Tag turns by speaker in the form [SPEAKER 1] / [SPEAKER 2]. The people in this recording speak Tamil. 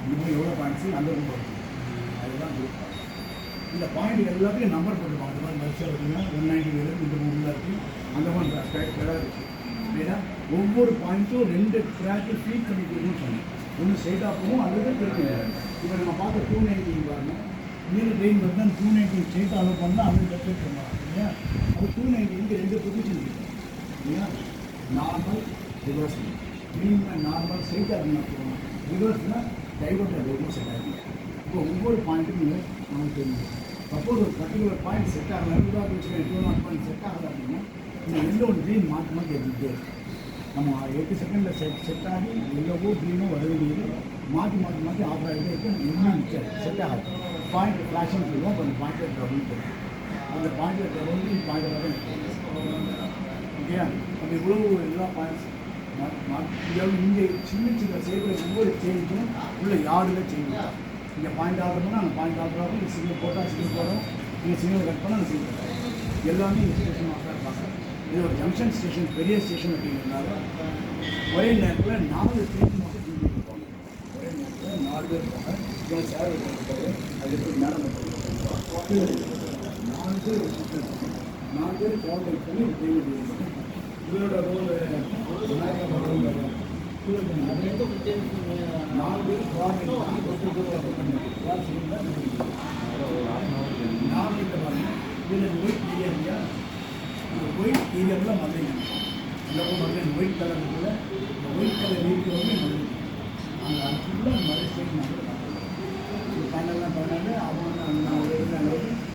[SPEAKER 1] இன்னும் எவ்வளோ பாயிண்ட்ஸு அந்த ரூம் வரும். அதுதான் குரூப் பாயிண்ட். இந்த பாயிண்ட் எல்லாத்தையும் நம்பர் போட்டுருப்பாங்க. அந்த மாதிரி பஸ்ஸில் பார்த்தீங்கன்னா 190 இந்த ரூமில் இருக்குது, அந்த மாதிரி ஸ்ட்ரைட்டாக இருக்குது. ஏன்னா ஒவ்வொரு பாயிண்ட்டும் 2 ட்ராக்கு ஃபீட் பண்ணி கொடுக்கணும்னு சொன்னேன். ஒன்று ஸ்ட்ரைட்டாக போகும், அல்லது திருப்பி. இப்போ நம்ம பார்க்க 290 பாருங்கள். இன்னொரு ட்ரெயின் வந்து அந்த 290 ஸ்ட்ரைட்டாக அலோவ் பண்ணால் அந்த லெஃப்ட் பண்ணலாம் இல்லையா? அது 290 2 பொசிஷன் இருக்குது இல்லையா? Normal, reverse. மினிமம் நார்மல் ஸ்ட்ரைட்டாக இருந்தால் போகணும். ரிவர்ஸ்னால் டைவர்ட் ரொம்ப செட் ஆகிடும். இப்போ ஒவ்வொரு பாயிண்ட்டும் நீங்கள் நமக்கு தெரியும். சப்போஸ் ஒரு பர்டிகுலர் பாயிண்ட் செட் ஆகலை, வச்சுக்கோங்க 2 பாயிண்ட் செட் ஆகலை அப்படின்னா இந்த எல்லோ க்ரீன் மாற்றி மாற்றி எடுத்துகிட்டே இருக்கும். நம்ம 8 செகண்டில் செட் ஆகி எல்லோவோ க்ரீனோ வர வேண்டியது மாற்றி மாற்றி மாற்றி ஆஃப் ஆகிட்டே இருக்கும். எதுவுமே நிற்காது, செட் ஆகாது. பாயிண்ட் ஃப்ளாஷிங் சொல்லுவோம். அப்போ அந்த பாயிண்டில் ட்ரபுள் தெரியும். அந்த பாயிண்டில் ட்ரபுள் பாயிண்டில் வர ஓகேயா? அப்போ இவ்வளோ எல்லா பாயிண்ட்ஸ் இங்கே சின்ன சின்ன சேஃபில் ஒவ்வொரு சேஞ்சும் உள்ள யார்டில் சேஞ்ச் ஆகும். இங்கே பாயிண்ட் ஆர்டர் பண்ணால் அந்த பாயிண்ட் ஆர்டர் ஆகும். இங்கே சிக்னல் போட்டால் சிக்னல் போடும். இங்கே சிக்னல் கட் பண்ணால் அந்த சிக்னல் கட் எல்லாமே இந்த ஸ்டேஷன் மாஸ்டராக இருப்பாங்க. இது ஒரு ஜங்ஷன் ஸ்டேஷன், பெரிய ஸ்டேஷன் அப்படிங்கிறதுனால ஒரே நேரத்தில் 4 ட்ரெயின் மட்டும் டியூட்டி இருப்பாங்க. ஒரே நேரத்தில் 4 பேர் இருப்பாங்க. இதில் சேவை இருப்பாரு. அது எப்படி மேடம் 4 பேர் 4 பேர் கோஆர்டினேட் பண்ணி ஒரு ட்ரெயின் டியூட்டி. இவரோட ரோல் 4 பேர் கோஆர்டினேட் இதில் ஒயிட் ஏரியா, இந்த ஒயிட் ஏரியாவில் மதுரை அந்த மதுரை ஒயிட் கலர் இருக்குல்ல, இந்த ஒயிட் கலர் இருக்கிறவங்க மதுரை அந்த அது ஃபுல்லாக மதுரை ஸ்டேட் மதுரை. 12 அவங்க 4 அளவுக்கு